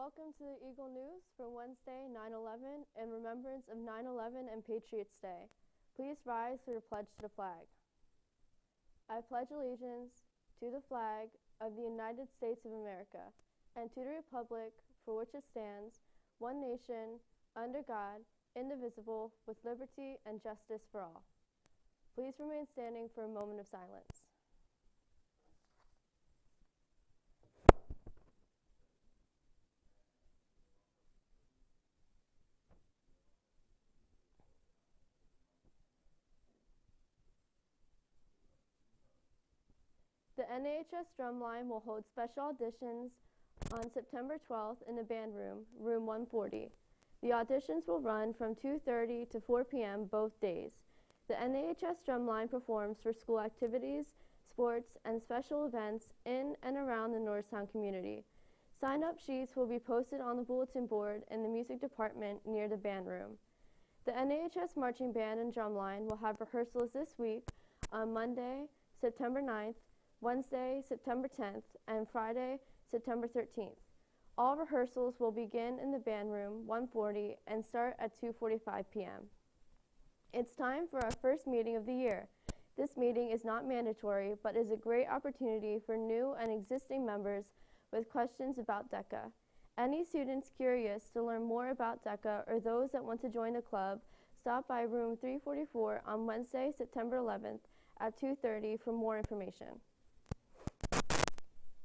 Welcome to the Eagle News for Wednesday, 9/11, in remembrance of 9/11 and Patriots Day. Please rise for the pledge to the flag. I pledge allegiance to the flag of the United States of America and to the republic for which it stands, one nation, under God, indivisible, with liberty and justice for all. Please remain standing for a moment of silence. The NAHS Drumline will hold special auditions on September 12th in the band room, room 140. The auditions will run from 2:30 to 4 p.m. both days. The NAHS Drumline performs for school activities, sports, and special events in and around the Norristown community. Sign-up sheets will be posted on the bulletin board in the music department near the band room. The NAHS Marching Band and Drumline will have rehearsals this week on Monday, September 9th, Wednesday, September 10th, and Friday, September 13th. All rehearsals will begin in the band room 140 and start at 2:45 p.m. It's time for our first meeting of the year. This meeting is not mandatory, but is a great opportunity for new and existing members with questions about DECA. Any students curious to learn more about DECA or those that want to join the club, stop by room 344 on Wednesday, September 11th at 2:30 for more information.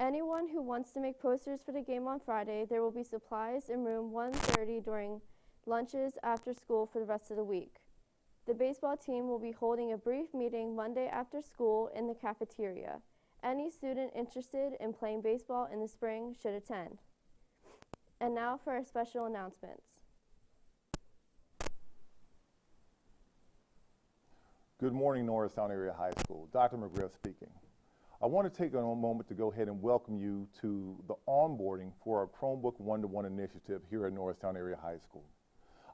Anyone who wants to make posters for the game on Friday, there will be supplies in room 130 during lunches after school for the rest of the week. The baseball team will be holding a brief meeting Monday after school in the cafeteria. Any student interested in playing baseball in the spring should attend. And now for our special announcements. Good morning, Norristown Area High School. Dr. McGriff speaking. I want to take a moment to go ahead and welcome you to the onboarding for our Chromebook one-to-one initiative here at Norristown Area High School.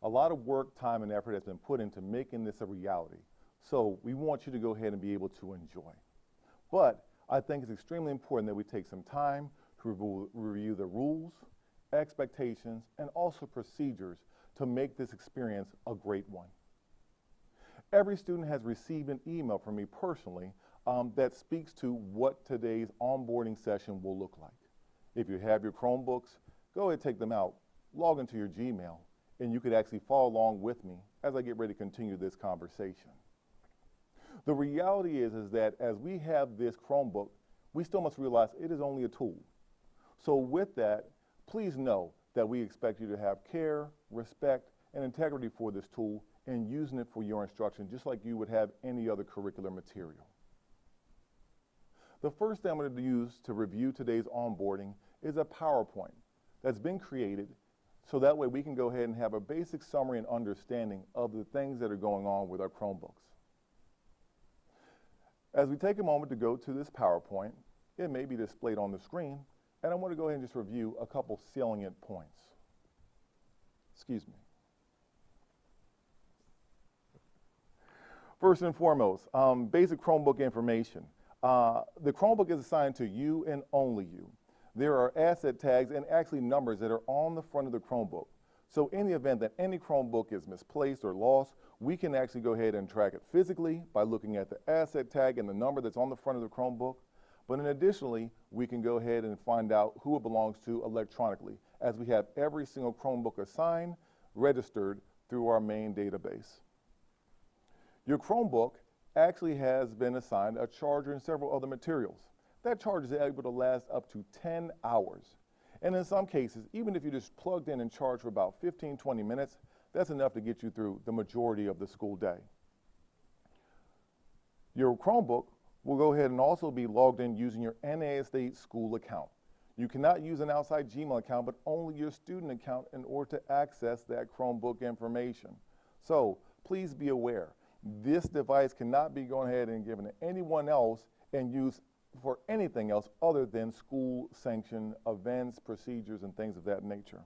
A lot of work, time, and effort has been put into making this a reality, so we want you to go ahead and be able to enjoy. But I think it's extremely important that we take some time to review the rules, expectations, and also procedures to make this experience a great one. Every student has received an email from me personally that speaks to what today's onboarding session will look like. If you have your Chromebooks, go ahead and take them out, log into your Gmail, and you could actually follow along with me as I get ready to continue this conversation. The reality is that as we have this Chromebook, we still must realize it is only a tool. So with that, please know that we expect you to have care, respect, and integrity for this tool and using it for your instruction just like you would have any other curricular material. The first thing I'm going to use to review today's onboarding is a PowerPoint that's been created so that way we can go ahead and have a basic summary and understanding of the things that are going on with our Chromebooks. As we take a moment to go to this PowerPoint, it may be displayed on the screen, and I want to go ahead and just review a couple salient points. Excuse me. First and foremost, basic Chromebook information. The Chromebook is assigned to you and only you. There are asset tags and actually numbers that are on the front of the Chromebook. So in the event that any Chromebook is misplaced or lost, we can actually go ahead and track it physically by looking at the asset tag and the number that's on the front of the Chromebook. But then additionally, we can go ahead and find out who it belongs to electronically, as we have every single Chromebook assigned, registered through our main database. Your Chromebook actually has been assigned a charger and several other materials. That charger is able to last up to 10 hours. And in some cases, even if you just plugged in and charged for about 15-20 minutes, that's enough to get you through the majority of the school day. Your Chromebook will go ahead and also be logged in using your NASD school account. You cannot use an outside Gmail account, but only your student account in order to access that Chromebook information. So please be aware, this device cannot be going ahead and given to anyone else and used for anything else other than school sanctioned events, procedures, and things of that nature.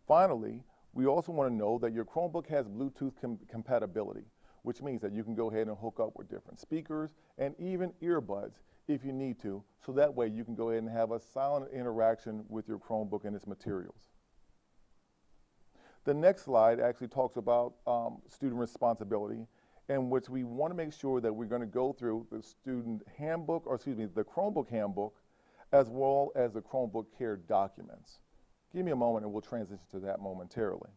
Finally, we also want to know that your Chromebook has Bluetooth compatibility, which means that you can go ahead and hook up with different speakers and even earbuds if you need to, so that way you can go ahead and have a silent interaction with your Chromebook and its materials. The next slide actually talks about student responsibility, in which we want to make sure that we're going to go through the student handbook, or excuse me, the Chromebook handbook, as well as the Chromebook Care documents. Give me a moment and we'll transition to that momentarily.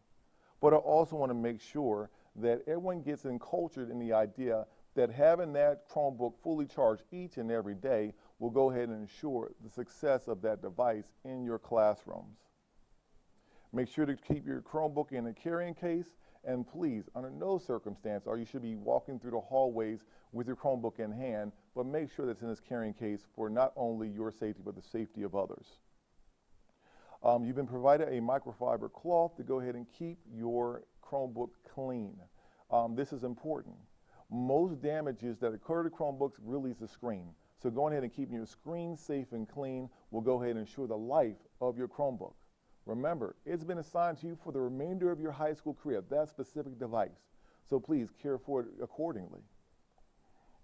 But I also want to make sure that everyone gets encultured in the idea that having that Chromebook fully charged each and every day will go ahead and ensure the success of that device in your classrooms. Make sure to keep your Chromebook in a carrying case, and please, under no circumstance you should be walking through the hallways with your Chromebook in hand, but make sure that it's in this carrying case for not only your safety, but the safety of others. You've been provided a microfiber cloth to go ahead and keep your Chromebook clean. This is important. Most damages that occur to Chromebooks really is the screen. So going ahead and keeping your screen safe and clean will go ahead and ensure the life of your Chromebook. Remember, it's been assigned to you for the remainder of your high school career, that specific device. So please care for it accordingly.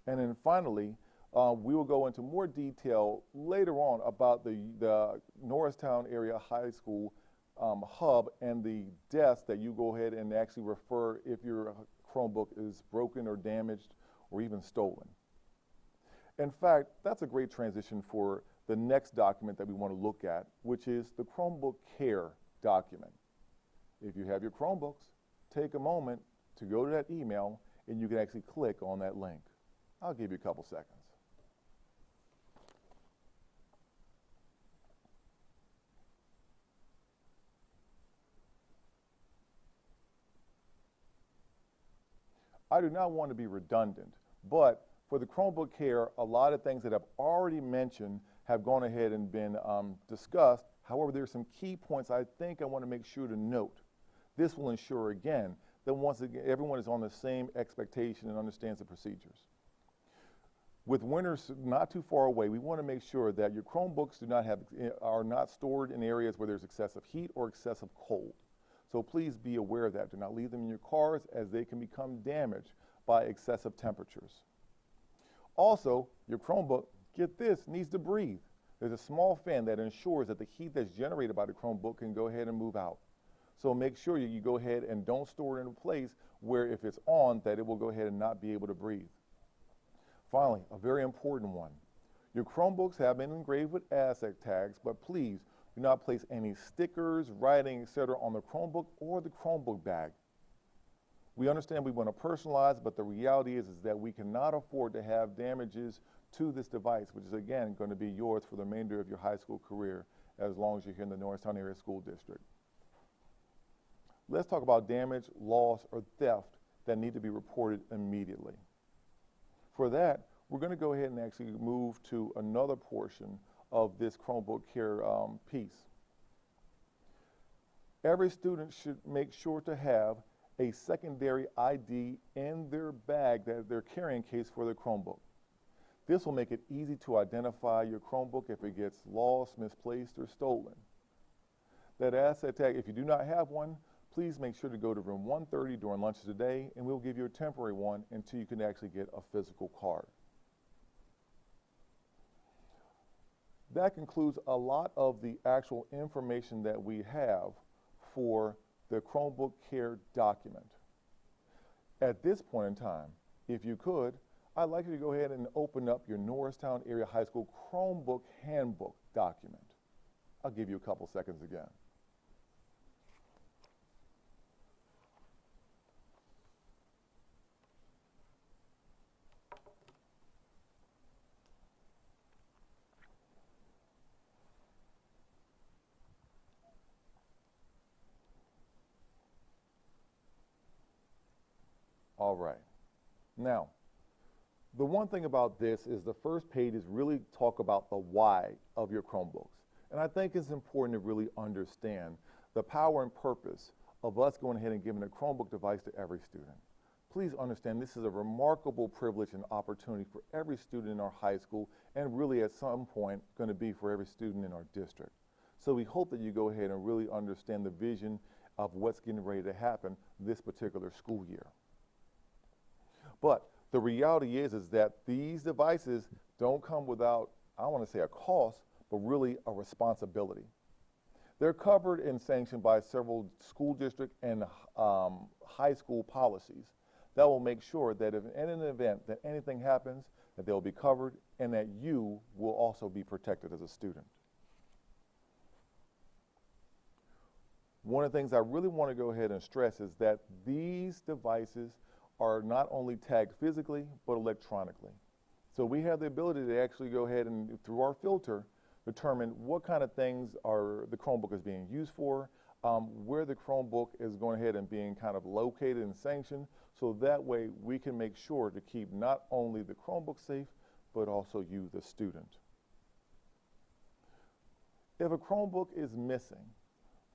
And then finally, we will go into more detail later on about the Norristown Area High School hub and the desk that you go ahead and actually refer if your Chromebook is broken or damaged or even stolen. In fact, that's a great transition for the next document that we want to look at, which is the Chromebook Care document. If you have your Chromebooks, take a moment to go to that email and you can actually click on that link. I'll give you a couple seconds. I do not want to be redundant, but for the Chromebook Care, a lot of things that I've already mentioned have gone ahead and been discussed. However, there are some key points I think I want to make sure to note. This will ensure, again, that once again, everyone is on the same expectation and understands the procedures. With winters not too far away, we want to make sure that your Chromebooks are not stored in areas where there's excessive heat or excessive cold. So please be aware of that. Do not leave them in your cars, as they can become damaged by excessive temperatures. Also, your Chromebook, get this, needs to breathe. There's a small fan that ensures that the heat that's generated by the Chromebook can go ahead and move out. So make sure you go ahead and don't store it in a place where if it's on, that it will go ahead and not be able to breathe. Finally, a very important one. Your Chromebooks have been engraved with asset tags, but please do not place any stickers, writing, etc. on the Chromebook or the Chromebook bag. We understand we want to personalize, but the reality is that we cannot afford to have damages to this device, which is again going to be yours for the remainder of your high school career as long as you're here in the Norristown Area School District. Let's talk about damage, loss, or theft that need to be reported immediately. For that, we're going to go ahead and actually move to another portion of this Chromebook Care piece. Every student should make sure to have a secondary ID in their bag, that their carrying case for their Chromebook. This will make it easy to identify your Chromebook if it gets lost, misplaced, or stolen. That asset tag, if you do not have one, please make sure to go to room 130 during lunch today, and we'll give you a temporary one until you can actually get a physical card. That concludes a lot of the actual information that we have for the Chromebook Care document. At this point in time, if you could, I'd like you to go ahead and open up your Norristown Area High School Chromebook Handbook document. I'll give you a couple seconds again. All right. Now, the one thing about this is the first page is really talk about the why of your Chromebooks. And I think it's important to really understand the power and purpose of us going ahead and giving a Chromebook device to every student. Please understand this is a remarkable privilege and opportunity for every student in our high school, and really at some point going to be for every student in our district. So we hope that you go ahead and really understand the vision of what's getting ready to happen this particular school year. But The reality is that these devices don't come without, I don't want to say a cost, but really a responsibility. They're covered and sanctioned by several school district and high school policies that will make sure that if in an event that anything happens, that they'll be covered and that you will also be protected as a student. One of the things I really want to go ahead and stress is that these devices are not only tagged physically, but electronically. So we have the ability to actually go ahead and, through our filter, determine what kind of things are the Chromebook is being used for, where the Chromebook is going ahead and being kind of located and sanctioned, so that way we can make sure to keep not only the Chromebook safe, but also you, the student. If a Chromebook is missing,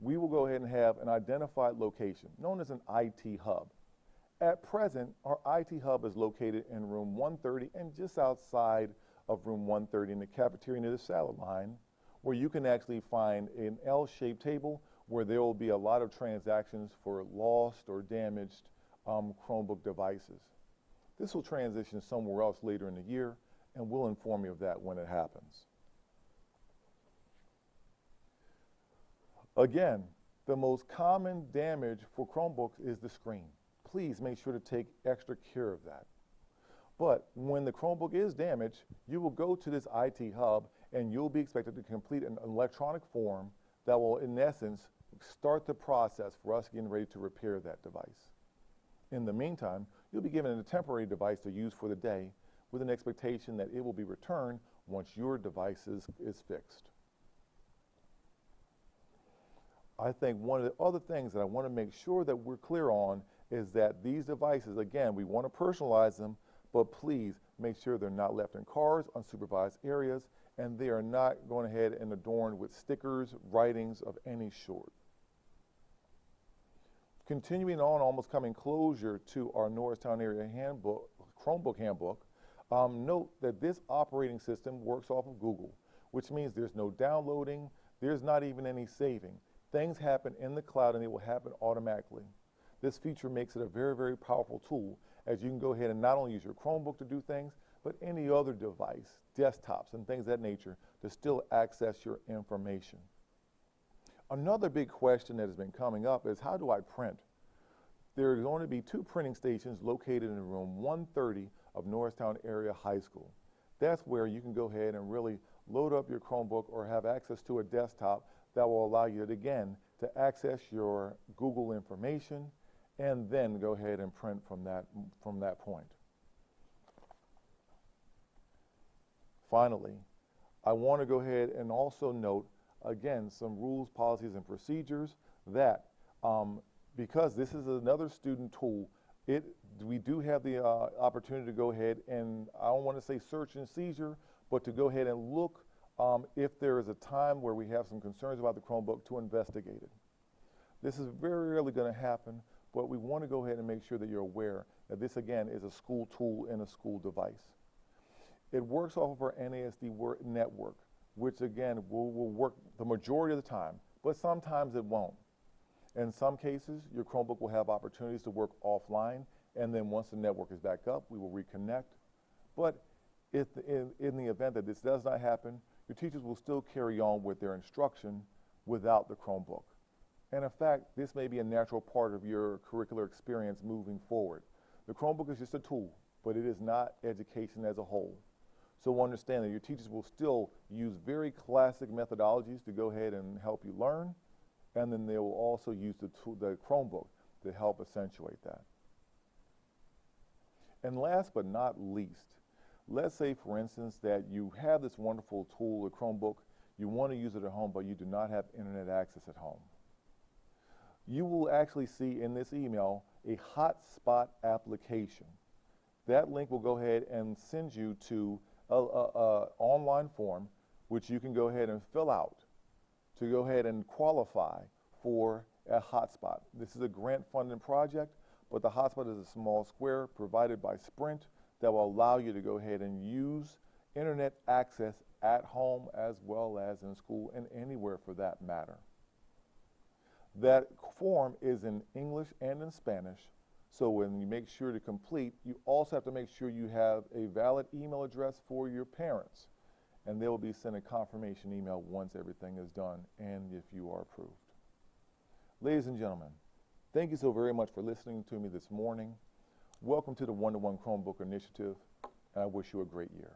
we will go ahead and have an identified location, known as an IT hub. At present, our IT hub is located in room 130 and just outside of room 130 in the cafeteria near the salad line, where you can actually find an L-shaped table where there will be a lot of transactions for lost or damaged Chromebook devices. This will transition somewhere else later in the year, and we'll inform you of that when it happens. Again, the most common damage for Chromebooks is the screen. Please make sure to take extra care of that. But when the Chromebook is damaged, you will go to this IT hub and you'll be expected to complete an electronic form that will, in essence, start the process for us getting ready to repair that device. In the meantime, you'll be given a temporary device to use for the day with an expectation that it will be returned once your device is fixed. I think one of the other things that I want to make sure that we're clear on is that these devices, again, we want to personalize them, but please make sure they're not left in cars, unsupervised areas, and they are not going ahead and adorned with stickers, writings of any sort. Continuing on, almost coming closure to our Norristown area handbook, Chromebook handbook, note that this operating system works off of Google, which means there's no downloading, there's not even any saving. Things happen in the cloud and they will happen automatically. This feature makes it a very, very powerful tool, as you can go ahead and not only use your Chromebook to do things, but any other device, desktops and things of that nature, to still access your information. Another big question that has been coming up is, how do I print? There are going to be 2 printing stations located in room 130 of Norristown Area High School. That's where you can go ahead and really load up your Chromebook or have access to a desktop that will allow you, again, to access your Google information and then go ahead and print from that point. Finally, I want to go ahead and also note, again, some rules, policies, and procedures that, because this is another student tool, we do have the opportunity to go ahead and, I don't want to say search and seizure, but to go ahead and look if there is a time where we have some concerns about the Chromebook, to investigate it. This is very rarely going to happen, but we want to go ahead and make sure that you're aware that this, again, is a school tool and a school device. It works off of our NASD network, which, again, will work the majority of the time, but sometimes it won't. In some cases, your Chromebook will have opportunities to work offline, and then once the network is back up, we will reconnect. But if in the event that this does not happen, your teachers will still carry on with their instruction without the Chromebook. And in fact, this may be a natural part of your curricular experience moving forward. The Chromebook is just a tool, but it is not education as a whole. So understand that your teachers will still use very classic methodologies to go ahead and help you learn, and then they will also use the Chromebook to help accentuate that. And last but not least, let's say, for instance, that you have this wonderful tool, a Chromebook, you want to use it at home, but you do not have internet access at home. You will actually see in this email a hotspot application. That link will go ahead and send you to an online form, which you can go ahead and fill out to go ahead and qualify for a hotspot. This is a grant funded project, but the hotspot is a small square provided by Sprint that will allow you to go ahead and use internet access at home as well as in school and anywhere for that matter. That form is in English and in Spanish, So when you make sure to complete, you also have to make sure you have a valid email address for your parents. And they will be sent a confirmation email once everything is done and if you are approved. Ladies and gentlemen, thank you so very much for listening to me this morning. Welcome to the One-to-One Chromebook Initiative, and I wish you a great year.